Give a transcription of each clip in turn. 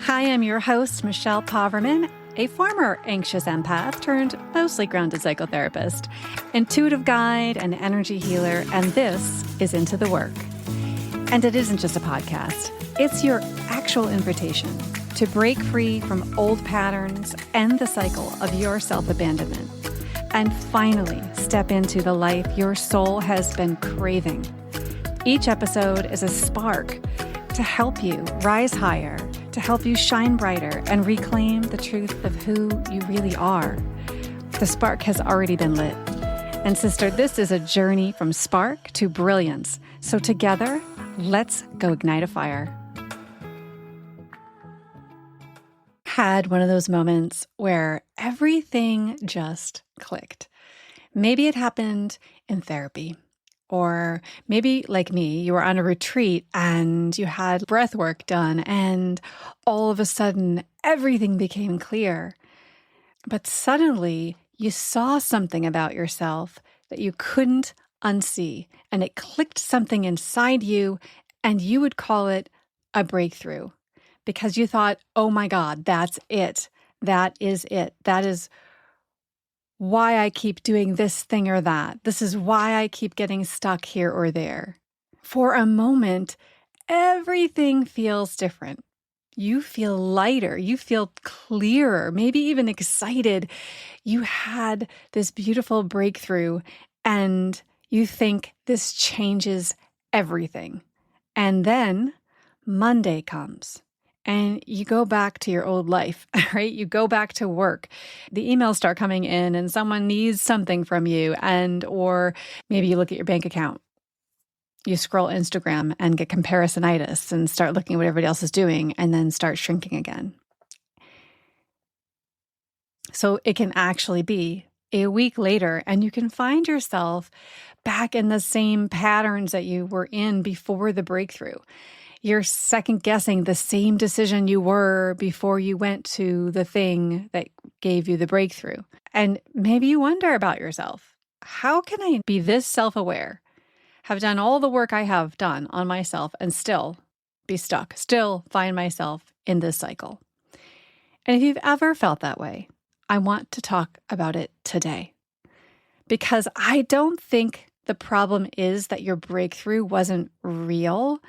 Hi, I'm your host, Michelle Poverman, a former anxious empath turned mostly grounded psychotherapist, intuitive guide, and energy healer, and this is Into the Work. And it isn't just a podcast. It's your actual invitation to break free from old patterns, end the cycle of your self-abandonment, and finally step into the life your soul has been craving. Each episode is a spark to help you rise higher, to help you shine brighter and reclaim the truth of who you really are. The spark has already been lit. And sister, this is a journey from spark to brilliance. So together, let's go ignite a fire. Had one of those moments where everything just clicked. Maybe it happened in therapy. Or maybe, like me, you were on a retreat and you had breath work done and all of a sudden everything became clear. But suddenly you saw something about yourself that you couldn't unsee, and it clicked something inside you, and you would call it a breakthrough because you thought, oh my God, that's it. That is it. That is why I keep doing this thing or that. This is why I keep getting stuck here or there. For a moment, everything feels different. You feel lighter. You feel clearer, maybe even excited. You had this beautiful breakthrough and you think this changes everything. And then Monday comes. And you go back to your old life, right? You go back to work. The emails start coming in and someone needs something from you, or maybe you look at your bank account. You scroll Instagram and get comparisonitis and start looking at what everybody else is doing and then start shrinking again. So it can actually be a week later and you can find yourself back in the same patterns that you were in before the breakthrough. You're second guessing the same decision you were before you went to the thing that gave you the breakthrough. And maybe you wonder about yourself. How can I be this self-aware, have done all the work I have done on myself and still be stuck, still find myself in this cycle? And if you've ever felt that way, I want to talk about it today. Because I don't think the problem is that your breakthrough wasn't real.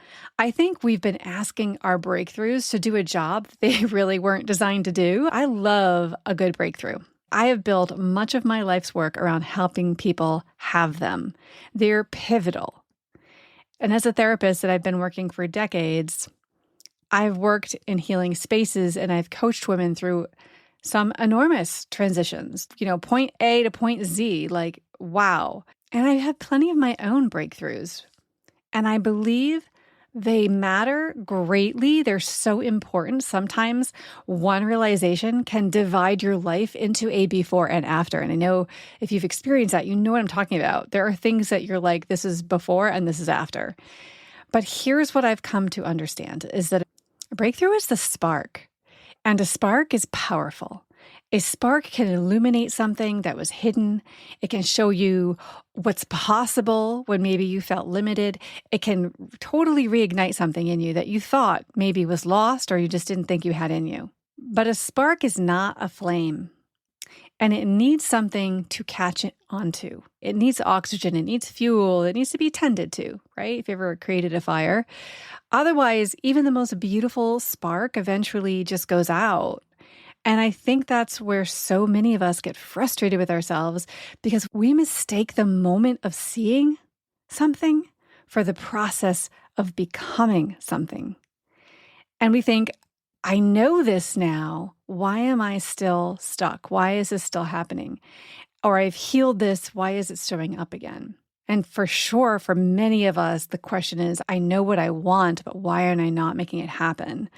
I think we've been asking our breakthroughs to do a job they really weren't designed to do. I love a good breakthrough. I have built much of my life's work around helping people have them. They're pivotal. And as a therapist that I've been working for decades, I've worked in healing spaces and I've coached women through some enormous transitions, point A to point Z, like, wow. And I've had plenty of my own breakthroughs. And I believe they matter greatly. They're so important. Sometimes one realization can divide your life into a before and after. And I know if you've experienced that, you know what I'm talking about. There are things that you're like, this is before and this is after. But here's what I've come to understand is that a breakthrough is the spark. And a spark is powerful. A spark can illuminate something that was hidden. It can show you what's possible when maybe you felt limited. It can totally reignite something in you that you thought maybe was lost or you just didn't think you had in you. But a spark is not a flame. And it needs something to catch it onto. It needs oxygen. It needs fuel. It needs to be tended to, right? If you ever created a fire. Otherwise, even the most beautiful spark eventually just goes out. And I think that's where so many of us get frustrated with ourselves because we mistake the moment of seeing something for the process of becoming something. And we think, I know this now. Why am I still stuck? Why is this still happening? Or I've healed this. Why is it showing up again? And for sure, for many of us, the question is, I know what I want, but why am I not making it happen?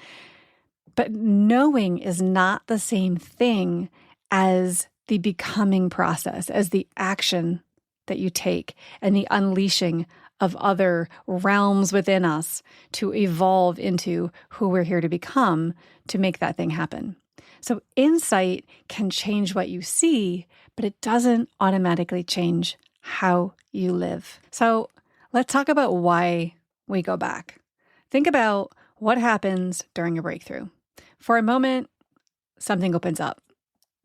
But knowing is not the same thing as the becoming process, as the action that you take and the unleashing of other realms within us to evolve into who we're here to become to make that thing happen. So insight can change what you see, but it doesn't automatically change how you live. So let's talk about why we go back. Think about what happens during a breakthrough. For a moment, something opens up.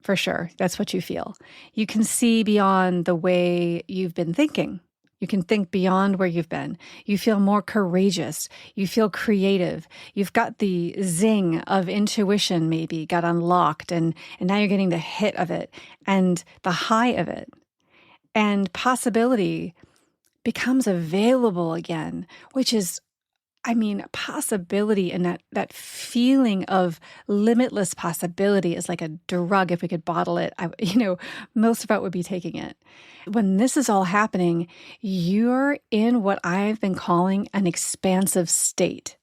For sure. That's what you feel. You can see beyond the way you've been thinking. You can think beyond where you've been. You feel more courageous. You feel creative. You've got the zing of intuition maybe got unlocked, and now you're getting the hit of it and the high of it. And possibility becomes available again, which is, possibility, and that feeling of limitless possibility is like a drug. If we could bottle it, most of us would be taking it. When this is all happening, you're in what I've been calling an expansive state.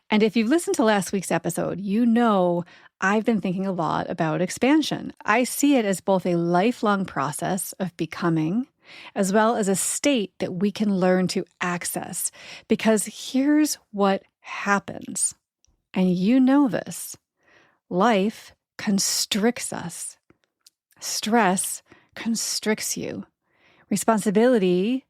And if you've listened to last week's episode, you know I've been thinking a lot about expansion. I see it as both a lifelong process of becoming, as well as a state that we can learn to access. Because here's what happens, and you know this: life constricts us. Stress constricts you. Responsibility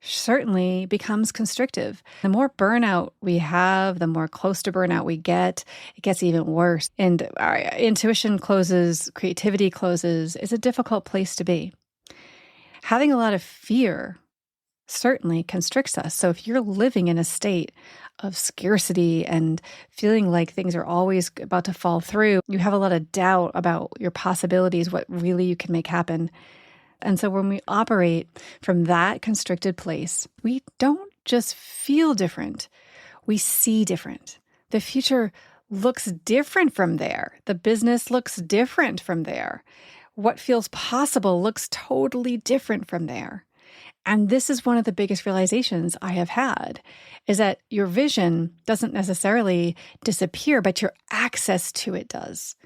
certainly becomes constrictive. The more burnout we have, the more close to burnout we get, it gets even worse. And our intuition closes, creativity closes. It's a difficult place to be. Having a lot of fear certainly constricts us. So if you're living in a state of scarcity and feeling like things are always about to fall through, you have a lot of doubt about your possibilities, what really you can make happen. And so when we operate from that constricted place, we don't just feel different, we see different. The future looks different from there. The business looks different from there. What feels possible looks totally different from there. And this is one of the biggest realizations I have had, is that your vision doesn't necessarily disappear, but your access to it does.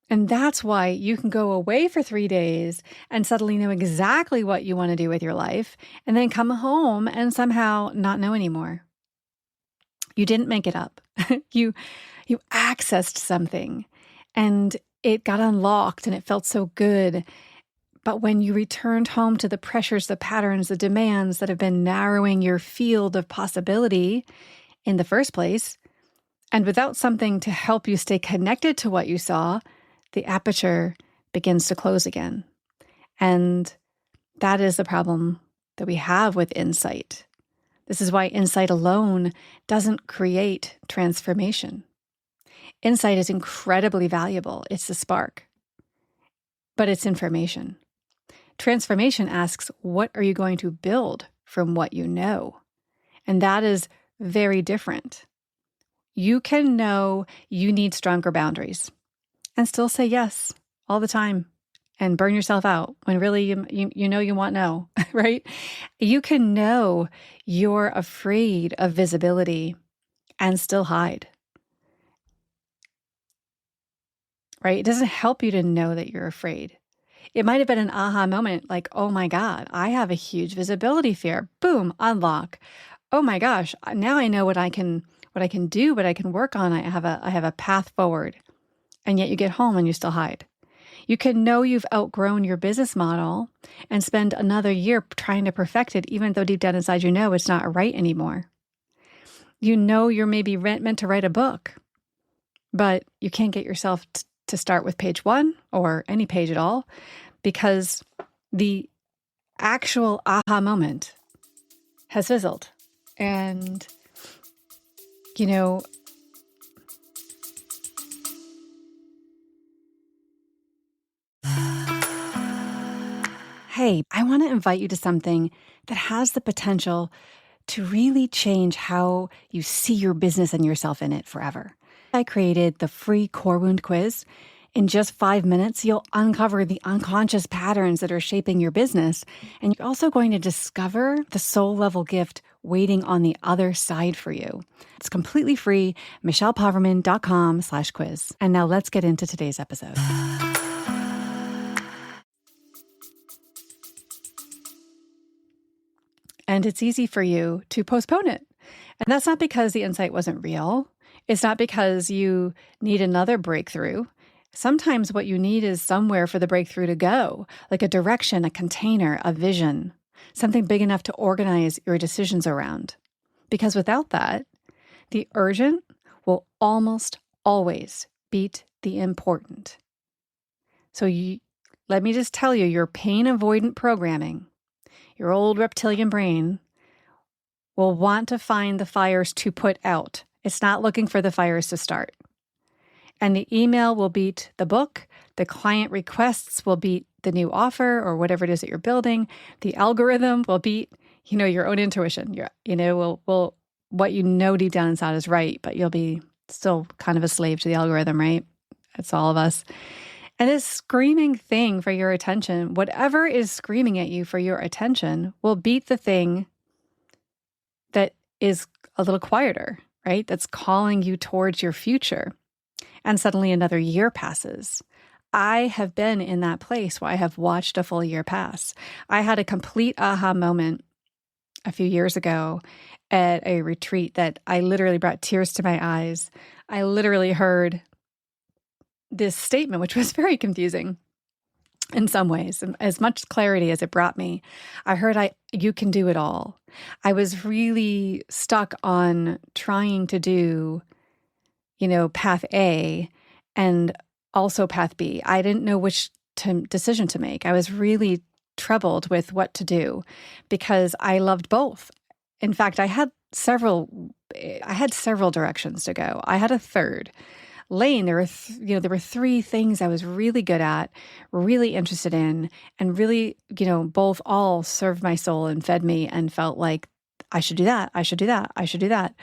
And that's why you can go away for 3 days and suddenly know exactly what you want to do with your life, and then come home and somehow not know anymore. You didn't make it up. You accessed something, and it got unlocked, and it felt so good. But when you returned home to the pressures, the patterns, the demands that have been narrowing your field of possibility in the first place, and without something to help you stay connected to what you saw, the aperture begins to close again. And that is the problem that we have with insight. This is why insight alone doesn't create transformation. Insight is incredibly valuable. It's the spark, but it's information. Transformation asks, what are you going to build from what you know? And that is very different. You can know you need stronger boundaries and still say yes all the time and burn yourself out when really you know you want no, right? You can know you're afraid of visibility and still hide, right? It doesn't help you to know that you're afraid. It might have been an aha moment, like, oh my God, I have a huge visibility fear. Boom, unlock. Oh my gosh, now I know what I can do, what I can work on. I have a path forward. And yet you get home and you still hide. You can know you've outgrown your business model and spend another year trying to perfect it, even though deep down inside you know it's not right anymore. You know you're maybe meant to write a book, but you can't get yourself to start with page 1 or any page at all, because the actual aha moment has fizzled. And, hey, I want to invite you to something that has the potential to really change how you see your business and yourself in it forever. I created the free core wound quiz. In just 5 minutes, you'll uncover the unconscious patterns that are shaping your business. And you're also going to discover the soul level gift waiting on the other side for you. It's completely free, michellepoverman.com/quiz. And now let's get into today's episode. And it's easy for you to postpone it. And that's not because the insight wasn't real. It's not because you need another breakthrough. Sometimes what you need is somewhere for the breakthrough to go, like a direction, a container, a vision, something big enough to organize your decisions around. Because without that, the urgent will almost always beat the important. So let me just tell you, your pain avoidant programming, your old reptilian brain, will want to find the fires to put out. It's not looking for the fires to start. And the email will beat the book. The client requests will beat the new offer or whatever it is that you're building. The algorithm will beat, your own intuition. Will what you know deep down inside is right, but you'll be still kind of a slave to the algorithm, right? It's all of us. And this screaming thing for your attention, whatever is screaming at you for your attention, will beat the thing that is a little quieter, right? That's calling you towards your future. And suddenly another year passes. I have been in that place where I have watched a full year pass. I had a complete aha moment a few years ago at a retreat that I literally brought tears to my eyes. I literally heard this statement, which was very confusing in some ways, as much clarity as it brought me. I heard, you can do it all. I was really stuck on trying to do, path A and also path B. I didn't know which decision to make. I was really troubled with what to do because I loved both. In fact, I had several directions to go. I had a third lane. There were three things I was really good at, really interested in, and really, both all served my soul and fed me and felt like I should do that. I should do that. I should do that.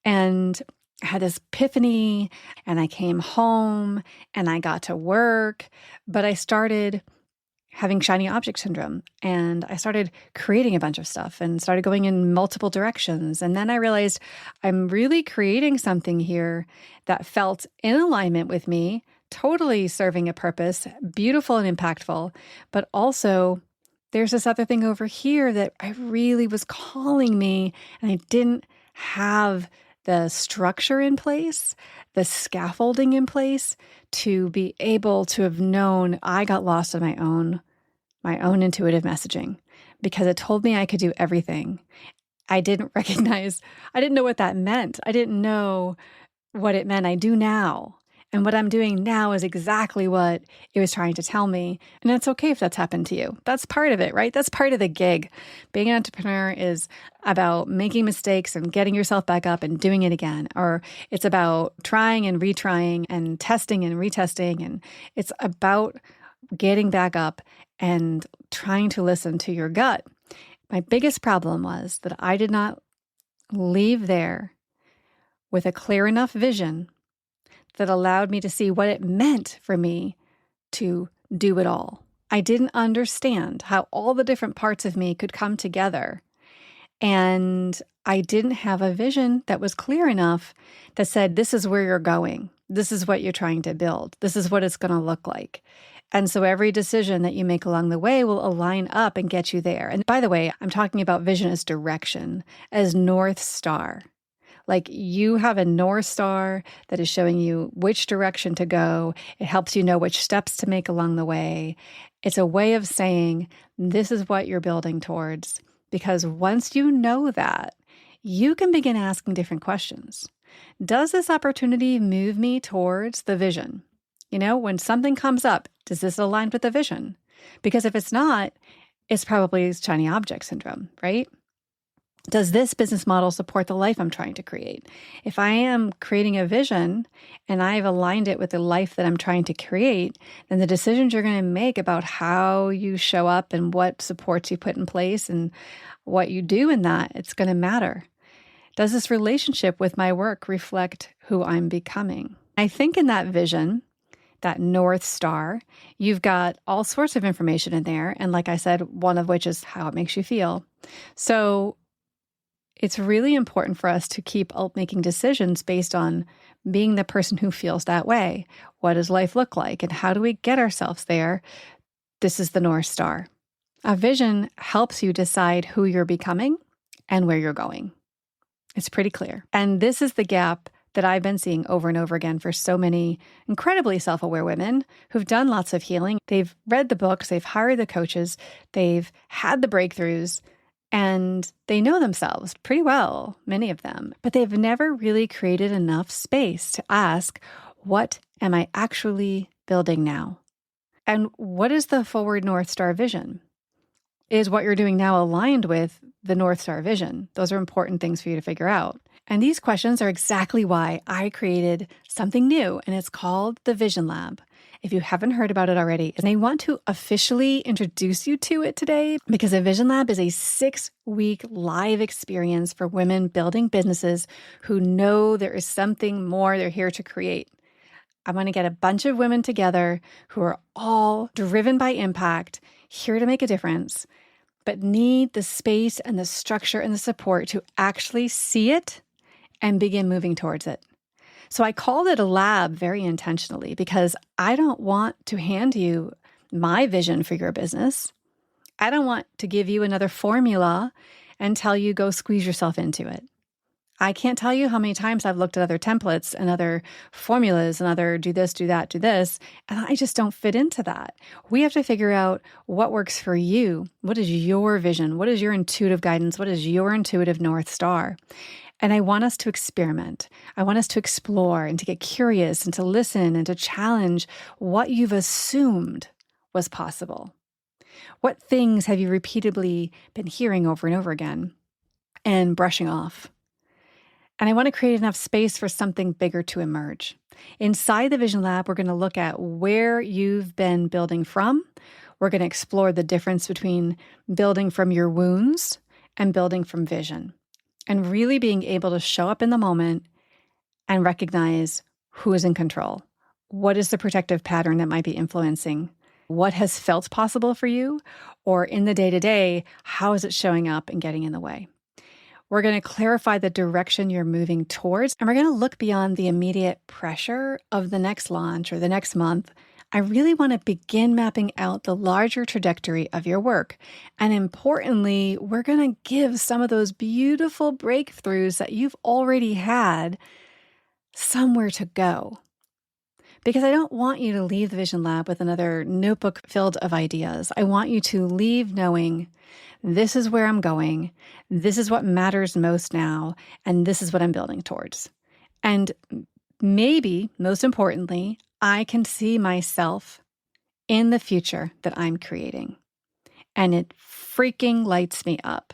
And I had this epiphany, and I came home and I got to work, but I started having shiny object syndrome, and I started creating a bunch of stuff and started going in multiple directions. And then I realized I'm really creating something here that felt in alignment with me, totally serving a purpose, beautiful and impactful, but also there's this other thing over here that I really was calling me, and I didn't have the structure in place, the scaffolding in place to be able to have known. I got lost in my own intuitive messaging because it told me I could do everything. I didn't know what that meant. I didn't know what it meant. I do now. And what I'm doing now is exactly what it was trying to tell me. And it's okay if that's happened to you. That's part of it, right? That's part of the gig. Being an entrepreneur is about making mistakes and getting yourself back up and doing it again. Or it's about trying and retrying and testing and retesting. And it's about getting back up and trying to listen to your gut. My biggest problem was that I did not leave there with a clear enough vision that allowed me to see what it meant for me to do it all. I didn't understand how all the different parts of me could come together. And I didn't have a vision that was clear enough that said, this is where you're going. This is what you're trying to build. This is what it's going to look like. And so every decision that you make along the way will align up and get you there. And by the way, I'm talking about vision as direction, as North Star. Like you have a North Star that is showing you which direction to go. It helps you know which steps to make along the way. It's a way of saying, this is what you're building towards. Because once you know that, you can begin asking different questions. Does this opportunity move me towards the vision? When something comes up, does this align with the vision? Because if it's not, it's probably shiny object syndrome, right? Does this business model support the life I'm trying to create? If I am creating a vision and I've aligned it with the life that I'm trying to create, then the decisions you're going to make about how you show up and what supports you put in place and what you do in that, it's going to matter. Does this relationship with my work reflect who I'm becoming? I think in that vision, that North Star, you've got all sorts of information in there. And like I said, one of which is how it makes you feel. So it's really important for us to keep making decisions based on being the person who feels that way. What does life look like? And how do we get ourselves there? This is the North Star. A vision helps you decide who you're becoming and where you're going. It's pretty clear. And this is the gap that I've been seeing over and over again for so many incredibly self-aware women who've done lots of healing. They've read the books, they've hired the coaches, they've had the breakthroughs, and they know themselves pretty well, many of them, but they've never really created enough space to ask, what am I actually building now? And what is the forward North Star vision? Is what you're doing now aligned with the North Star vision? Those are important things for you to figure out. And these questions are exactly why I created something new, and it's called the Vision Lab. If you haven't heard about it already, and I want to officially introduce you to it today because the Vision Lab is a 6-week live experience for women building businesses who know there is something more they're here to create. I'm going to get a bunch of women together who are all driven by impact, here to make a difference, but need the space and the structure and the support to actually see it and begin moving towards it. So I called it a lab very intentionally because I don't want to hand you my vision for your business. I don't want to give you another formula and tell you go squeeze yourself into it. I can't tell you how many times I've looked at other templates and other formulas and other do this, do that, do this, and I just don't fit into that. We have to figure out what works for you. What is your vision? What is your intuitive guidance? What is your intuitive North Star? And I want us to experiment. I want us to explore and to get curious and to listen and to challenge what you've assumed was possible. What things have you repeatedly been hearing over and over again and brushing off? And I want to create enough space for something bigger to emerge. Inside the Vision Lab, we're going to look at where you've been building from. We're going to explore the difference between building from your wounds and building from vision, and really being able to show up in the moment and recognize who is in control. What is the protective pattern that might be influencing? What has felt possible for you? Or in the day-to-day, how is it showing up and getting in the way? We're going to clarify the direction you're moving towards, and we're going to look beyond the immediate pressure of the next launch or the next month. I really want to begin mapping out the larger trajectory of your work. And importantly, we're going to give some of those beautiful breakthroughs that you've already had somewhere to go. Because I don't want you to leave the Vision Lab with another notebook filled of ideas. I want you to leave knowing this is where I'm going, this is what matters most now, and this is what I'm building towards. And maybe, most importantly, I can see myself in the future that I'm creating. And it freaking lights me up.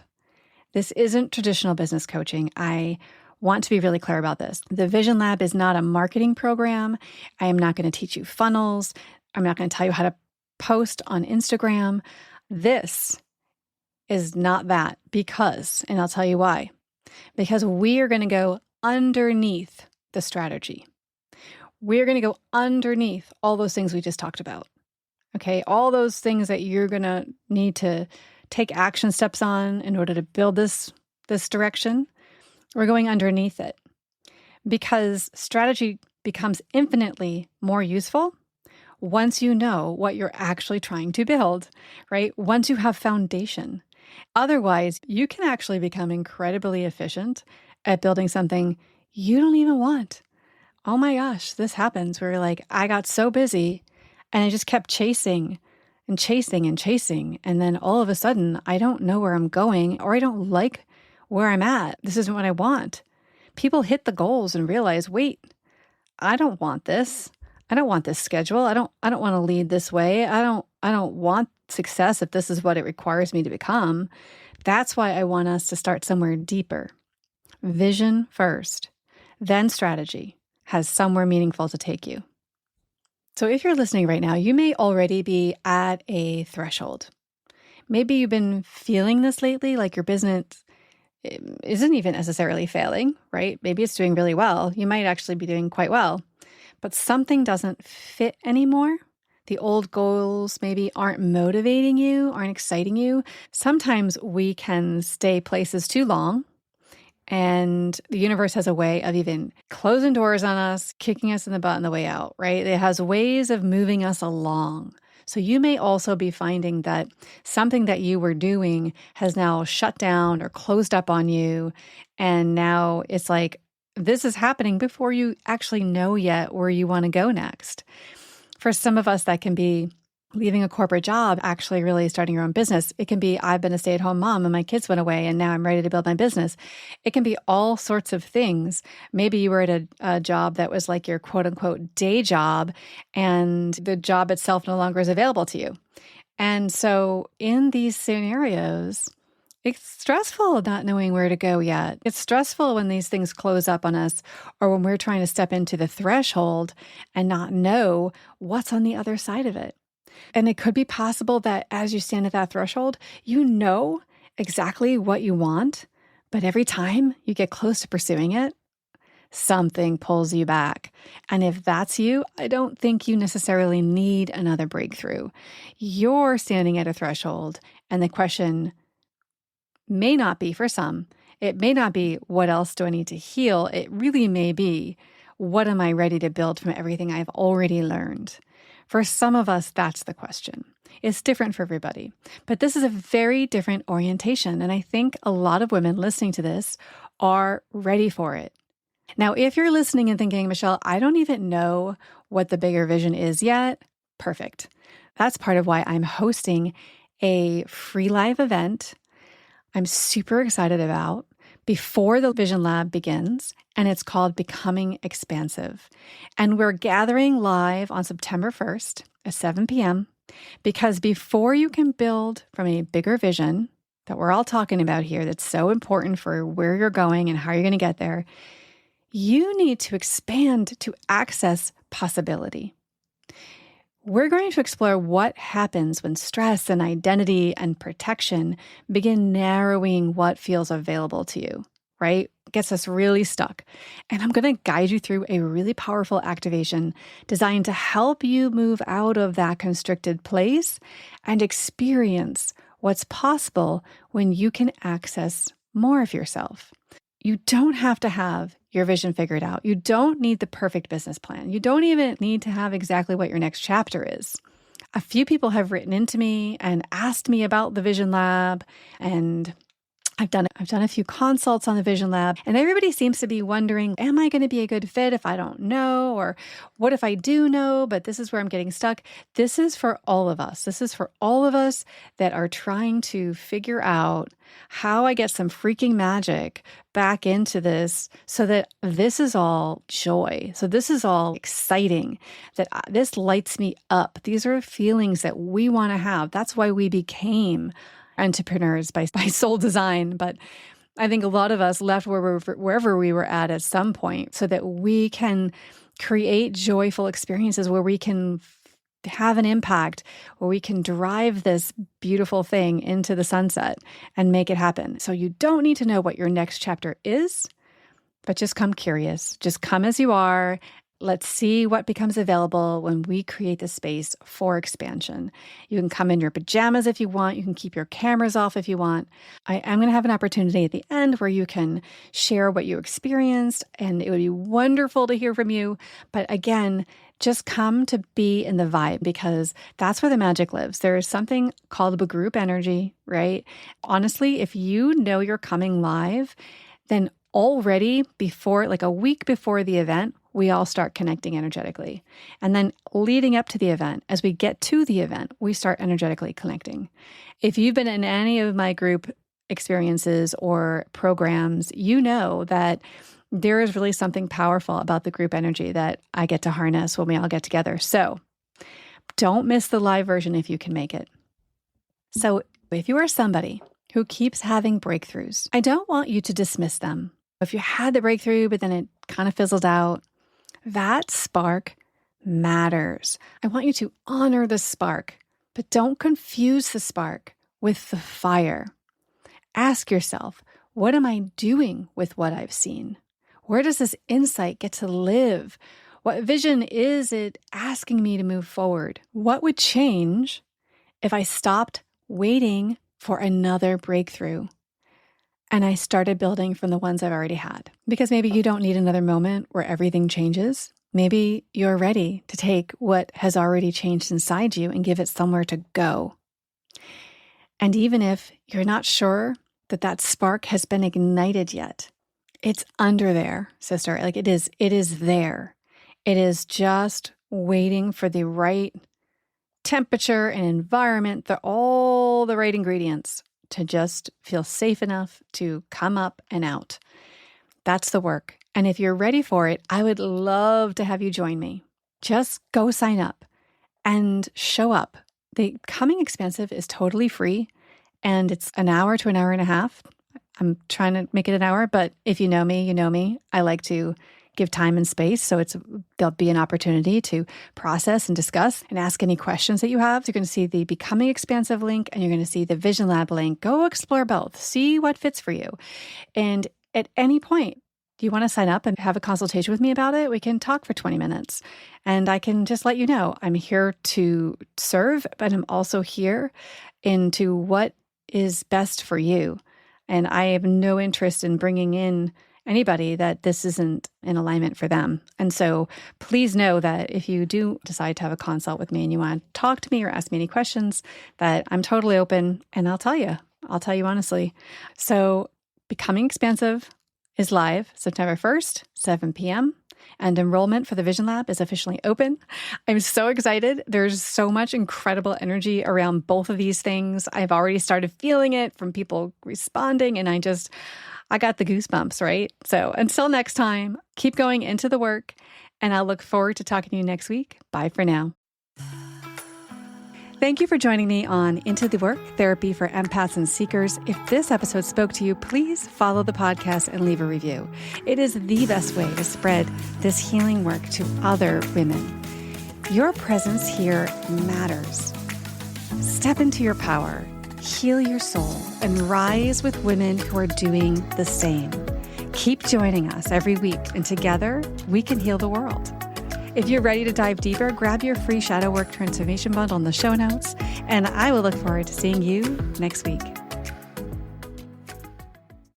This isn't traditional business coaching. I want to be really clear about this. The Vision Lab is not a marketing program. I am not going to teach you funnels. I'm not going to tell you how to post on Instagram. This is not that because, and I'll tell you why, because we are going to go underneath the strategy. We're going to go underneath all those things we just talked about. Okay, all those things that you're going to need to take action steps on in order to build this direction. We're going underneath it because strategy becomes infinitely more useful once you know what you're actually trying to build, right? Once you have foundation. Otherwise, you can actually become incredibly efficient at building something you don't even want. Oh my gosh, this happens where like, I got so busy and I just kept chasing and chasing and chasing. And then all of a sudden, I don't know where I'm going or I don't like where I'm at. This isn't what I want. People hit the goals and realize, wait, I don't want this. I don't want this schedule. I don't want to lead this way. I don't want success if this is what it requires me to become. That's why I want us to start somewhere deeper. Vision first, then strategy has somewhere meaningful to take you. So if you're listening right now, you may already be at a threshold. Maybe you've been feeling this lately, like your business isn't even necessarily failing, right? Maybe it's doing really well. You might actually be doing quite well, but something doesn't fit anymore. The old goals maybe aren't motivating you, aren't exciting you. Sometimes we can stay places too long, and the universe has a way of even closing doors on us, kicking us in the butt on the way out, right? It has ways of moving us along. So you may also be finding that something that you were doing has now shut down or closed up on you. And now it's like, this is happening before you actually know yet where you want to go next. For some of us, that can be leaving a corporate job, actually really starting your own business. It can be, I've been a stay-at-home mom and my kids went away and now I'm ready to build my business. It can be all sorts of things. Maybe you were at a job that was like your quote unquote day job and the job itself no longer is available to you. And so in these scenarios, it's stressful not knowing where to go yet. It's stressful when these things close up on us or when we're trying to step into the threshold and not know what's on the other side of it. And it could be possible that as you stand at that threshold, you know exactly what you want, but every time you get close to pursuing it, something pulls you back. And if that's you, I don't think you necessarily need another breakthrough. You're standing at a threshold, and the question may not be for some. It may not be, what else do I need to heal? It really may be, what am I ready to build from everything I've already learned? For some of us, that's the question. It's different for everybody. But this is a very different orientation. And I think a lot of women listening to this are ready for it. Now, if you're listening and thinking, Michelle, I don't even know what the bigger vision is yet, perfect. That's part of why I'm hosting a free live event I'm super excited about before the Vision Lab begins, and it's called Becoming Expansive. And we're gathering live on September 1st at 7 p.m. because before you can build from a bigger vision that we're all talking about here, that's so important for where you're going and how you're going to get there, you need to expand to access possibility. We're going to explore what happens when stress and identity and protection begin narrowing what feels available to you, right? Gets us really stuck. And I'm going to guide you through a really powerful activation designed to help you move out of that constricted place and experience what's possible when you can access more of yourself. You don't have to have your vision figured out. You don't need the perfect business plan. You don't even need to have exactly what your next chapter is. A few people have written into me and asked me about the Vision Lab, and I've done a few consults on the Vision Lab, and everybody seems to be wondering, am I going to be a good fit if I don't know? Or what if I do know, but this is where I'm getting stuck? This is for all of us. This is for all of us that are trying to figure out how I get some freaking magic back into this so that this is all joy. So this is all exciting, that this lights me up. These are feelings that we want to have. That's why we became entrepreneurs by soul design. But I think a lot of us left wherever we were at some point so that we can create joyful experiences where we can have an impact, where we can drive this beautiful thing into the sunset and make it happen. So you don't need to know what your next chapter is, but just come curious. Just come as you are. Let's see what becomes available when we create the space for expansion. You can come in your pajamas if you want. You can keep your cameras off if you want. I am going to have an opportunity at the end where you can share what you experienced, and it would be wonderful to hear from you. But again, just come to be in the vibe because that's where the magic lives. There is something called a group energy, right? Honestly, if you know you're coming live, then already before, like a week before the event, we all start connecting energetically. And then leading up to the event, as we get to the event, we start energetically connecting. If you've been in any of my group experiences or programs, you know that there is really something powerful about the group energy that I get to harness when we all get together. So don't miss the live version if you can make it. So if you are somebody who keeps having breakthroughs, I don't want you to dismiss them. If you had the breakthrough, but then it kind of fizzled out, that spark matters. I want you to honor the spark, but don't confuse the spark with the fire. Ask yourself, what am I doing with what I've seen? Where does this insight get to live? What vision is it asking me to move forward? What would change if I stopped waiting for another breakthrough and I started building from the ones I've already had? Because maybe you don't need another moment where everything changes. Maybe you're ready to take what has already changed inside you and give it somewhere to go. And even if you're not sure that that spark has been ignited yet, it's under there, sister. Like it is there. It is just waiting for the right temperature and environment, they're all the right ingredients to just feel safe enough to come up and out. That's the work. And if you're ready for it, I would love to have you join me. Just go sign up and show up. The Becoming Expansive is totally free, and it's an hour to an hour and a half. I'm trying to make it an hour, but if you know me, you know me. I like to give time and space, so there'll be an opportunity to process and discuss and ask any questions that you have. You're going to see the Becoming Expansive link, and you're going to see the Vision Lab link. Go explore both. See what fits for you. And at any point, do you want to sign up and have a consultation with me about it? We can talk for 20 minutes. And I can just let you know, I'm here to serve, but I'm also here into what is best for you. And I have no interest in bringing in anybody that this isn't in alignment for them. And so please know that if you do decide to have a consult with me and you want to talk to me or ask me any questions, that I'm totally open, and I'll tell you honestly. So Becoming Expansive is live September 1st, 7 p.m. And enrollment for the Vision Lab is officially open. I'm so excited. There's so much incredible energy around both of these things. I've already started feeling it from people responding, and I got the goosebumps, right? So until next time, keep going into the work, and I'll look forward to talking to you next week. Bye for now. Thank you for joining me on Into the Work, Therapy for Empaths and Seekers. If this episode spoke to you, please follow the podcast and leave a review. It is the best way to spread this healing work to other women. Your presence here matters. Step into your power, heal your soul, and rise with women who are doing the same. Keep joining us every week, and together we can heal the world. If you're ready to dive deeper, grab your free Shadow Work Transformation Bundle in the show notes, and I will look forward to seeing you next week.